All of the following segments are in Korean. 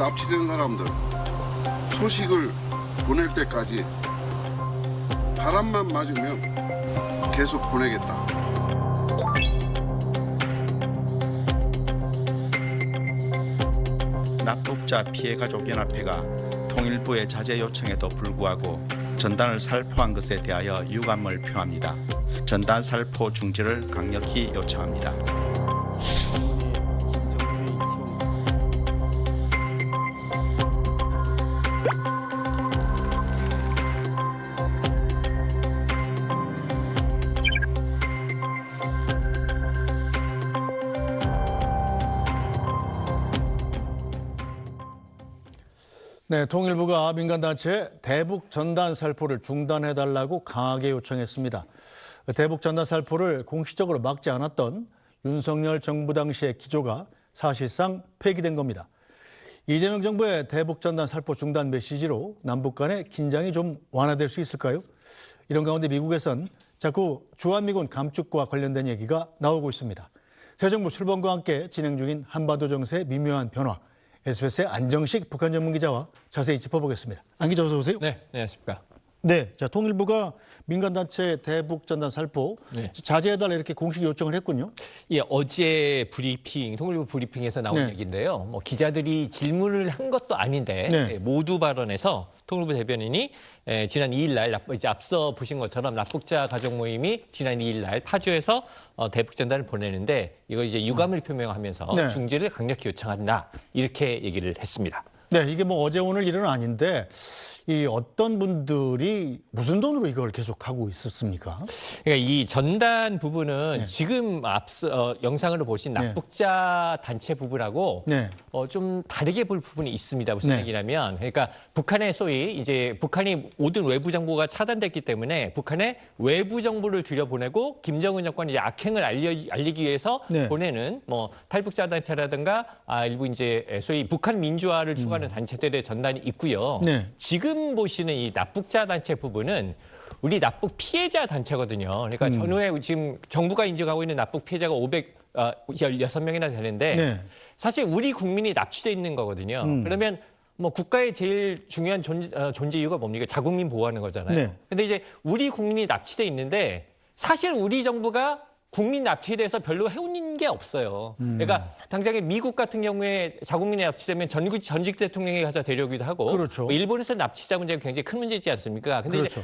납치된 사람들 소식을 보낼 때까지 바람만 맞으면 계속 보내겠다. 납북자 피해가족연합회가 통일부의 자제 요청에도 불구하고 전단을 살포한 것에 대하여 유감을 표합니다. 전단 살포 중지를 강력히 요청합니다. 네, 통일부가 민간단체 대북 전단 살포를 중단해달라고 강하게 요청했습니다. 대북 전단 살포를 공식적으로 막지 않았던 윤석열 정부 당시의 기조가 사실상 폐기된 겁니다. 이재명 정부의 대북 전단 살포 중단 메시지로 남북 간의 긴장이 좀 완화될 수 있을까요? 이런 가운데 미국에선 자꾸 주한미군 감축과 관련된 얘기가 나오고 있습니다. 새 정부 출범과 함께 진행 중인 한반도 정세의 미묘한 변화, SBS의 안정식 북한 전문 기자와 자세히 짚어보겠습니다. 안 기자 어서 오세요. 네, 안녕하십니까. 네, 자 통일부가 민간단체 대북 전단 살포 자제해달라 이렇게 공식 요청을 했군요. 예, 어제 통일부 브리핑에서 나온 얘기인데요. 뭐 기자들이 질문을 한 것도 아닌데 모두 발언에서 통일부 대변인이 지난 2일 날 이제 앞서 보신 것처럼 납북자 가족 모임이 지난 2일 날 파주에서 대북 전단을 보내는데 이거 이제 유감을 표명하면서 중지를 강력히 요청한다 이렇게 얘기를 했습니다. 네, 이게 뭐 어제 오늘 일은 아닌데 이 어떤 분들이 무슨 돈으로 이걸 계속 하고 있었습니까? 그러니까 이 전단 부분은 지금 앞서 영상으로 보신 납북자 단체 부분하고 좀 다르게 볼 부분이 있습니다. 무슨 얘기냐면, 그러니까 북한의 소위 이제 북한이 모든 외부 정보가 차단됐기 때문에 북한의 외부 정보를 들여보내고 김정은 정권이 이제 악행을 알리기 위해서 보내는 뭐 탈북자 단체라든가 일부 이제 소위 북한 민주화를 추구하는 단체들의 전단이 있고요. 지금 보시는 이 납북자 단체 부분은 우리 납북 피해자 단체거든요. 그러니까 전후에 지금 정부가 인정하고 있는 납북 피해자가 516명이나 되는데 사실 우리 국민이 납치돼 있는 거거든요. 그러면 뭐 국가의 제일 중요한 존재 이유가 뭡니까? 자국민 보호하는 거잖아요. 근데 이제 우리 국민이 납치돼 있는데 사실 우리 정부가 국민 납치에 대해서 별로 해온 게 없어요. 그러니까 당장에 미국 같은 경우에 자국민이 납치되면 전직 대통령이 가서 데려오기도 하고 뭐 일본에서 납치자 문제가 굉장히 큰 문제지 않습니까? 근데 이제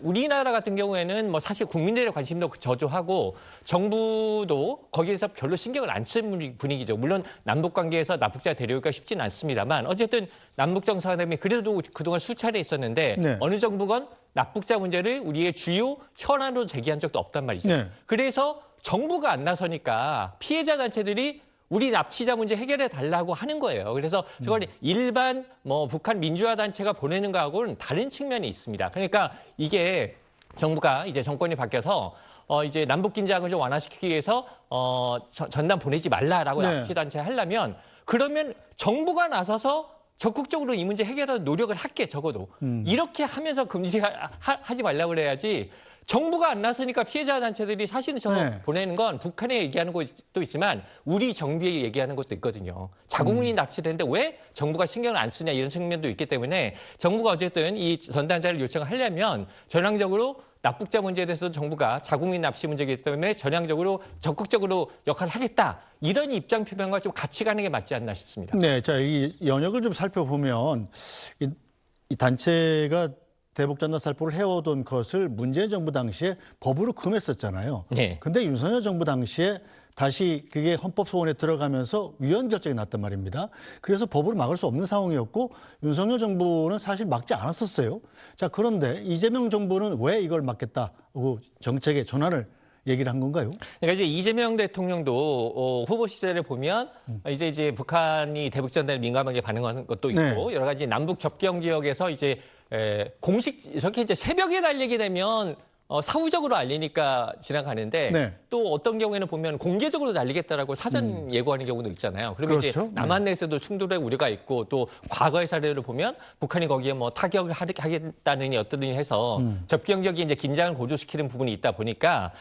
우리나라 같은 경우에는 뭐 사실 국민들의 관심도 저조하고 정부도 거기에서 별로 신경을 안 쓰는 분위기죠. 물론 남북 관계에서 납북자 데려오기가 쉽지는 않습니다만 어쨌든 남북 정상회담이 그래도 그동안 수차례 있었는데 어느 정부건 납북자 문제를 우리의 주요 현안으로 제기한 적도 없단 말이죠. 그래서 정부가 안 나서니까 피해자 단체들이 우리 납치자 문제 해결해 달라고 하는 거예요. 그래서 저걸 일반 뭐 북한 민주화 단체가 보내는 거하고는 다른 측면이 있습니다. 그러니까 이게 정부가 이제 정권이 바뀌어서 이제 남북 긴장을 좀 완화시키기 위해서 전단 보내지 말라라고 납치 단체 하려면 그러면 정부가 나서서 적극적으로 이 문제 해결하는 노력을 할게 적어도 이렇게 하면서 금지하지 말라고 그래야지. 정부가 안 나서니까 피해자 단체들이 사실은 보내는 건 북한에 얘기하는 것도 있지만 우리 정부에 얘기하는 것도 있거든요. 자국민이 납치되는데 왜 정부가 신경을 안 쓰냐 이런 측면도 있기 때문에 정부가 어쨌든 이 전단자를 요청하려면 전향적으로 납북자 문제에 대해서 정부가 자국민 납치 문제이기 때문에 전향적으로 적극적으로 역할을 하겠다. 이런 입장 표명과 좀 같이 가는 게 맞지 않나 싶습니다. 네, 자, 이 연역을 좀 살펴보면 이 단체가 대북 전단 살포를 해오던 것을 문재인 정부 당시에 법으로 금했었잖아요. 근데 윤석열 정부 당시에 다시 그게 헌법 소원에 들어가면서 위헌 결정이 났단 말입니다. 그래서 법으로 막을 수 없는 상황이었고 윤석열 정부는 사실 막지 않았었어요. 자, 그런데 이재명 정부는 왜 이걸 막겠다고 정책의 전환을 얘기를 한 건가요? 그러니까 이제 이재명 대통령도 후보 시절에 보면 이제 북한이 대북 전단에 민감하게 반응하는 것도 있고 여러 가지 남북 접경 지역에서 이제 공식 저렇게 이제 새벽에 달리게 되면 사후적으로 알리니까 지나가는데 또 어떤 경우에는 보면 공개적으로 날리겠다라고 사전 예고하는 경우도 있잖아요. 그리고 그렇죠. 이제 남한 내에서도 충돌의 우려가 있고 또 과거의 사례를 보면 북한이 거기에 뭐 타격을 하겠다느니 어떠느니 해서 접경적인 이제 긴장을 고조시키는 부분이 있다 보니까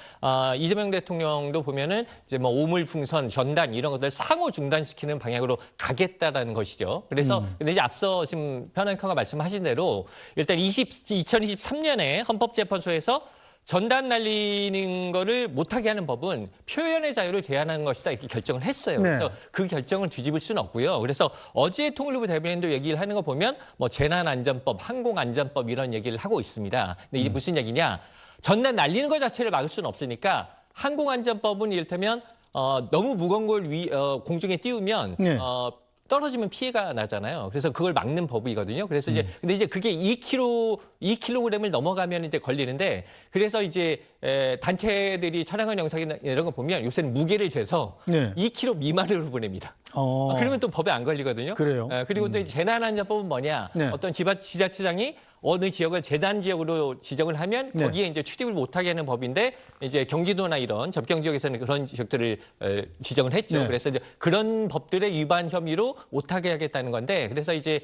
이재명 대통령도 보면은 이제 뭐 오물풍선, 전단 이런 것들 상호 중단시키는 방향으로 가겠다라는 것이죠. 그래서 근데 이제 앞서 지금 편안카가 말씀하신 대로 일단 2023년에 헌법재판소에서 전단 날리는 거를 못하게 하는 법은 표현의 자유를 제한하는 것이다 이렇게 결정을 했어요. 네. 그래서 그 결정을 뒤집을 수는 없고요. 그래서 어제 통일부 대변인도 얘기를 하는 거 보면 뭐 재난안전법, 항공안전법 이런 얘기를 하고 있습니다. 근데 이게 무슨 얘기냐? 전단 날리는 것 자체를 막을 수는 없으니까 항공안전법은 이를테면 너무 무거운 걸 공중에 띄우면 네. 떨어지면 피해가 나잖아요. 그래서 그걸 막는 법이거든요. 그래서 이제 근데 이제 그게 2kg을 넘어가면 이제 걸리는데 그래서 이제 단체들이 촬영한 영상이나 이런 거 보면 요새는 무게를 재서 네. 2kg 미만으로 보냅니다. 그러면 또 법에 안 걸리거든요. 그래요? 그리고 또 이제 재난안전법은 뭐냐? 네. 어떤 지자체장이 어느 지역을 재난 지역으로 지정을 하면 네. 거기에 이제 출입을 못하게 하는 법인데 이제 경기도나 이런 접경 지역에서는 그런 지역들을 지정을 했죠. 네. 그래서 이제 그런 법들의 위반 혐의로 못하게 하겠다는 건데 그래서 이제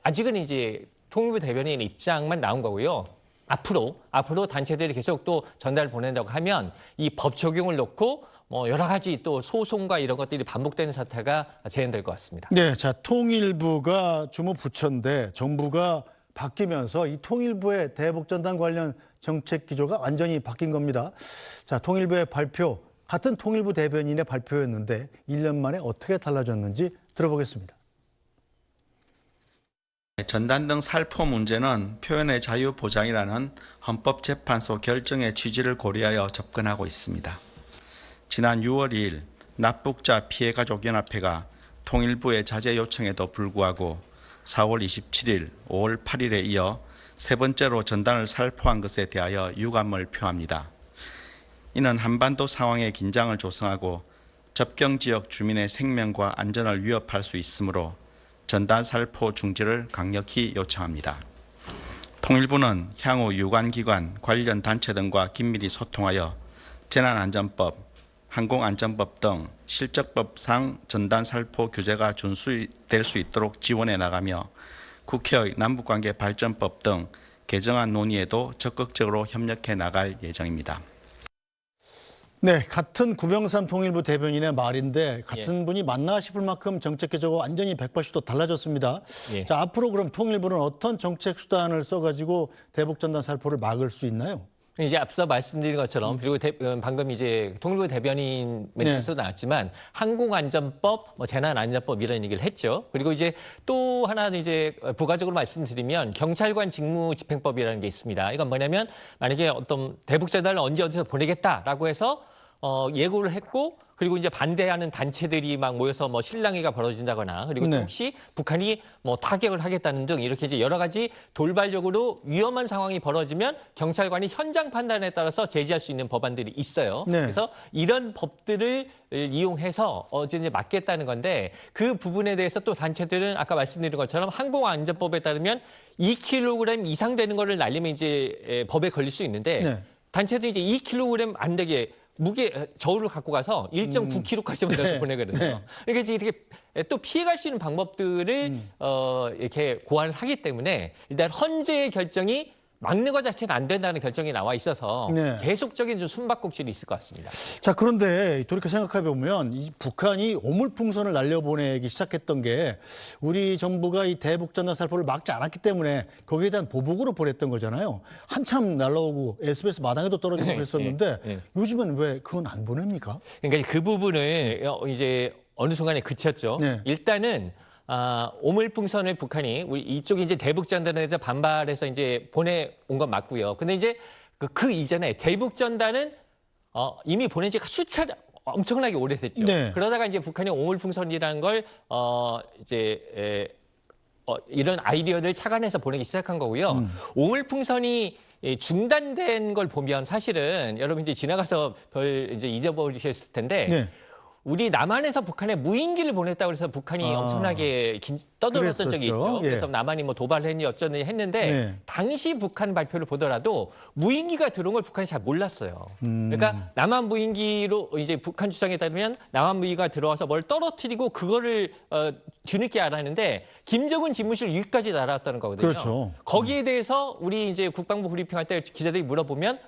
아직은 이제 통일부 대변인 입장만 나온 거고요. 앞으로 단체들이 계속 또 전달을 보낸다고 하면 이 법 적용을 놓고 뭐 여러 가지 또 소송과 이런 것들이 반복되는 사태가 재현될 것 같습니다. 네, 자 통일부가 주무부처인데 정부가 바뀌면서 이 통일부의 대북전단 관련 정책 기조가 완전히 바뀐 겁니다. 자, 통일부의 발표, 같은 통일부 대변인의 발표였는데 1년 만에 어떻게 달라졌는지 들어보겠습니다. 전단 등 살포 문제는 표현의 자유 보장이라는 헌법재판소 결정의 취지를 고려하여 접근하고 있습니다. 지난 6월 2일 납북자 피해가족연합회가 통일부의 자제 요청에도 불구하고 4월 27일, 5월 8일에 이어 세 번째로 전단을 살포한 것에 대하여 유감을 표합니다. 이는 한반도 상황의 긴장을 조성하고 접경 지역 주민의 생명과 안전을 위협할 수 있으므로 전단 살포 중지를 강력히 요청합니다. 통일부는 향후 유관기관, 관련 단체 등과 긴밀히 소통하여 재난안전법, 항공안전법 등 실적법상 전단 살포 규제가 준수될 수 있도록 지원해 나가며 국회의 남북관계 발전법 등 개정안 논의에도 적극적으로 협력해 나갈 예정입니다. 네, 같은 구병삼 통일부 대변인의 말인데 같은 분이 맞나 싶을 만큼 정책 기조가 완전히 180도 달라졌습니다. 예. 자, 앞으로 그럼 통일부는 어떤 정책 수단을 써가지고 대북전단 살포를 막을 수 있나요? 이제 앞서 말씀드린 것처럼 그리고 방금 이제 통일부 대변인 멘트에서도 나왔지만 항공안전법, 뭐 재난안전법 이런 얘기를 했죠. 그리고 이제 또 하나 이제 부가적으로 말씀드리면 경찰관 직무집행법이라는 게 있습니다. 이건 뭐냐면 만약에 어떤 대북전단을 언제 어디서 보내겠다라고 해서 예고를 했고 그리고 이제 반대하는 단체들이 막 모여서 뭐 실랑이가 벌어진다거나 그리고 또 네. 혹시 북한이 뭐 타격을 하겠다는 등 이렇게 이제 여러 가지 돌발적으로 위험한 상황이 벌어지면 경찰관이 현장 판단에 따라서 제지할 수 있는 법안들이 있어요. 네. 그래서 이런 법들을 이용해서 이제 막겠다는 건데 그 부분에 대해서 또 단체들은 아까 말씀드린 것처럼 항공안전법에 따르면 2kg 이상 되는 거를 날리면 이제 법에 걸릴 수 있는데 네. 단체들이 이제 2kg 안 되게 저울을 갖고 가서 1.9kg까지 만들어서 네. 보내거든요. 네. 그러니까 이제 이렇게 또 피해갈 수 있는 방법들을 이렇게 고안을 하기 때문에 일단 헌재의 결정이 막는 것 자체는 안 된다는 결정이 나와 있어서 네. 계속적인 좀 숨바꼭질이 있을 것 같습니다. 자, 그런데 돌이켜 생각해 보면 이 북한이 오물풍선을 날려보내기 시작했던 게 우리 정부가 이 대북전단 살포를 막지 않았기 때문에 거기에 대한 보복으로 보냈던 거잖아요. 한참 날라오고 SBS 마당에도 떨어지고 그랬었는데 요즘은 왜 그건 안 보냅니까? 그러니까 그 부분을 이제 어느 순간에 그쳤죠. 네. 일단은 오물풍선을 북한이 우리 이쪽이 이제 대북전단에서 반발해서 이제 보내온 건 맞고요. 근데 이제 그 이전에 대북전단은 이미 보낸 지가 수차례 엄청나게 오래됐죠. 네. 그러다가 이제 북한이 오물풍선이라는 걸 이런 아이디어를 착안해서 보내기 시작한 거고요. 오물풍선이 중단된 걸 보면 사실은 여러분 이제 지나가서 별 이제 잊어버리셨을 텐데. 네. 우리 남한에서 북한에 무인기를 보냈다고 해서 북한이 엄청나게 떠들었던 적이 있죠. 예. 그래서 남한이 뭐 도발을 했니 어쩌니 했는데 네. 당시 북한 발표를 보더라도 무인기가 들어온 걸 북한이 잘 몰랐어요. 그러니까 남한 무인기로 이제 북한 주장에 따르면 남한 무인기가 들어와서 뭘 떨어뜨리고 그거를 뒤늦게 알았는데 김정은 집무실 위까지 날아왔다는 거거든요. 그렇죠. 거기에 대해서 우리 이제 국방부 브리핑할 때 기자들이 물어보면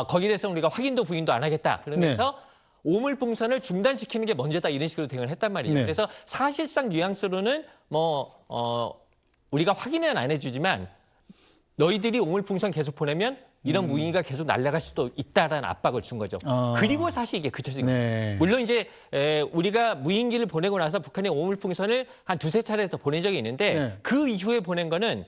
거기에 대해서 우리가 확인도 부인도 안 하겠다. 그러면서 오물풍선을 중단시키는 게 먼저다 이런 식으로 대응을 했단 말이에요. 네. 그래서 사실상 뉘앙스로는 우리가 확인은 안 해주지만 너희들이 오물풍선 계속 보내면 이런 무인기가 계속 날아갈 수도 있다라는 압박을 준 거죠. 그리고 사실 이게 그쳐진 거예요. 네. 물론 이제 우리가 무인기를 보내고 나서 북한의 오물풍선을 한 두세 차례 더 보낸 적이 있는데 네. 그 이후에 보낸 거는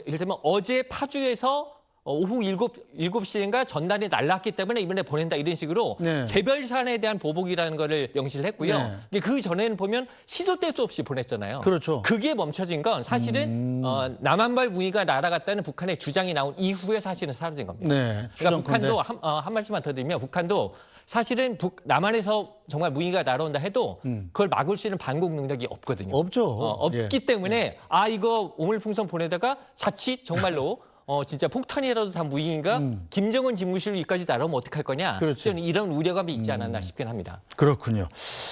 이를테면 어제 파주에서 오후 7시인가 전단이 날랐기 때문에 이번에 보낸다 이런 식으로 네. 개별 사안에 대한 보복이라는 거를 명시를 했고요. 네. 그 전에는 보면 시도 때도 없이 보냈잖아요. 그렇죠. 그게 멈춰진 건 사실은 남한발 무기가 날아갔다는 북한의 주장이 나온 이후에 사실은 사라진 겁니다. 네. 그러니까 추정컨대. 북한도 한 말씀만 더 드리면 북한도 사실은 남한에서 정말 무기가 날아온다 해도 그걸 막을 수 있는 반공 능력이 없거든요. 없죠. 없기 때문에 이거 오물풍선 보내다가 자칫 정말로 진짜 폭탄이라도 다 무기인가 김정은 집무실 위까지 날아오면 어떡할 거냐. 그렇죠. 저는 이런 우려감이 있지 않았나 싶긴 합니다. 그렇군요.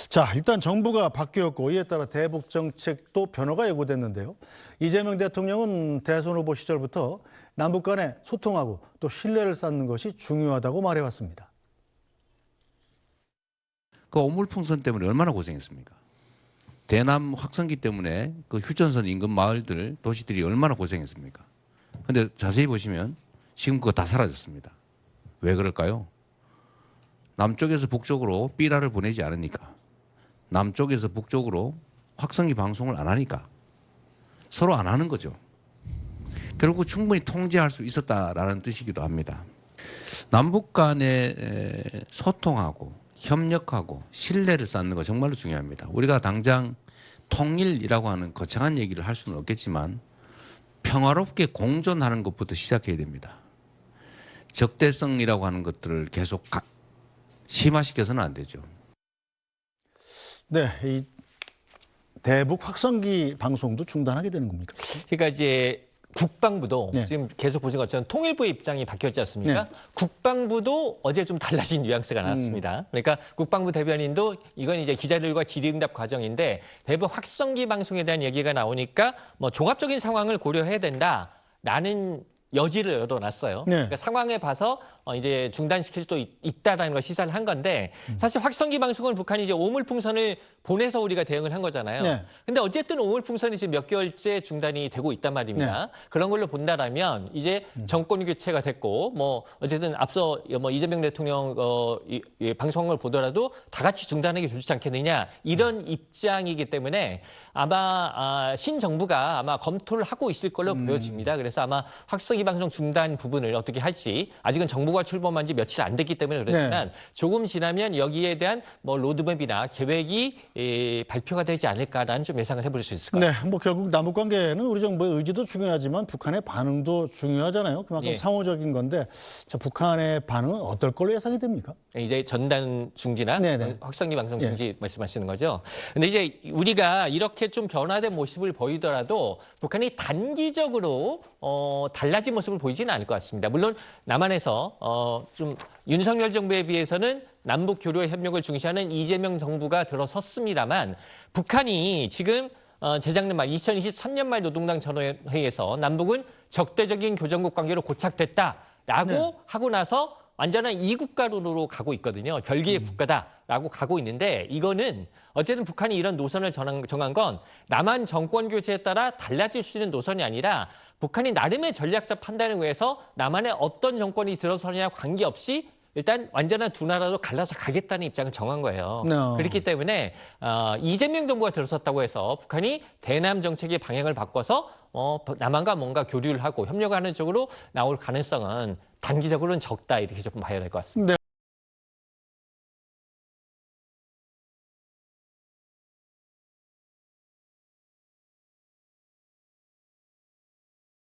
자, 일단 정부가 바뀌었고 이에 따라 대북 정책도 변화가 예고됐는데요. 이재명 대통령은 대선 후보 시절부터 남북 간에 소통하고 또 신뢰를 쌓는 것이 중요하다고 말해왔습니다. 그 오물풍선 때문에 얼마나 고생했습니까? 대남 확성기 때문에 그 휴전선 인근 마을들, 도시들이 얼마나 고생했습니까? 근데 자세히 보시면 지금 그거 다 사라졌습니다. 왜 그럴까요? 남쪽에서 북쪽으로 삐라를 보내지 않으니까. 남쪽에서 북쪽으로 확성기 방송을 안 하니까. 서로 안 하는 거죠. 결국 충분히 통제할 수 있었다라는 뜻이기도 합니다. 남북 간에 소통하고 협력하고 신뢰를 쌓는 거 정말로 중요합니다. 우리가 당장 통일이라고 하는 거창한 얘기를 할 수는 없겠지만 평화롭게 공존하는 것부터 시작해야 됩니다. 적대성이라고 하는 것들을 계속 심화시켜서는 안 되죠. 네, 이 대북 확성기 방송도 중단하게 되는 겁니까? 그러니까 이제 국방부도 네. 지금 계속 보신 것처럼 통일부의 입장이 바뀌었지 않습니까? 네. 국방부도 어제 좀 달라진 뉘앙스가 나왔습니다. 그러니까 국방부 대변인도 이건 이제 기자들과 질의응답 과정인데 대북 확성기 방송에 대한 얘기가 나오니까 뭐 종합적인 상황을 고려해야 된다라는 여지를 열어놨어요. 네. 그러니까 상황에 봐서 이제 중단시킬 수도 있다라는 걸 시사를 한 건데 사실 확성기 방송은 북한이 이제 오물풍선을 보내서 우리가 대응을 한 거잖아요. 네. 근데 어쨌든 오물풍선이 지금 몇 개월째 중단이 되고 있단 말입니다. 네. 그런 걸로 본다라면 이제 정권 교체가 됐고 뭐 어쨌든 앞서 뭐 이재명 대통령 이 방송한 걸 보더라도 다 같이 중단하는 게 좋지 않겠느냐 이런 입장이기 때문에 아마 신정부가 아마 검토를 하고 있을 걸로 보여집니다. 그래서 아마 확성기 방송 중단 부분을 어떻게 할지 아직은 정부가 출범한 지 며칠 안 됐기 때문에 그렇지만 조금 지나면 여기에 대한 뭐 로드맵이나 계획이 발표가 되지 않을까라는 좀 예상을 해볼 수 있을 것 같습니다. 네, 뭐 결국 남북 관계는 우리 정부의 의지도 중요하지만 북한의 반응도 중요하잖아요. 그만큼 예. 상호적인 건데 자, 북한의 반응은 어떨 걸로 예상이 됩니까? 이제 전단 중지나 네네. 확성기 방송 중지 말씀하시는 거죠. 근데 이제 우리가 이렇게 좀 변화된 모습을 보이더라도 북한이 단기적으로 달라진 모습을 보이지는 않을 것 같습니다. 물론 남한에서 좀 윤석열 정부에 비해서는 남북 교류 협력을 중시하는 이재명 정부가 들어섰습니다만 북한이 지금 재작년 말 2023년 말 노동당 전원회의에서 남북은 적대적인 교전국 관계로 고착됐다라고 하고 나서 완전한 이국가론으로 가고 있거든요. 별개의 국가다라고 가고 있는데 이거는 어쨌든 북한이 이런 노선을 정한 건 남한 정권 교체에 따라 달라질 수 있는 노선이 아니라 북한이 나름의 전략적 판단에 의해서 남한에 어떤 정권이 들어서느냐 관계없이 일단 완전한 두 나라로 갈라서 가겠다는 입장을 정한 거예요. 그렇기 때문에 이재명 정부가 들어섰다고 해서 북한이 대남 정책의 방향을 바꿔서 남한과 뭔가 교류를 하고 협력하는 쪽으로 나올 가능성은 단기적으로는 적다 이렇게 조금 봐야 될 것 같습니다. 네.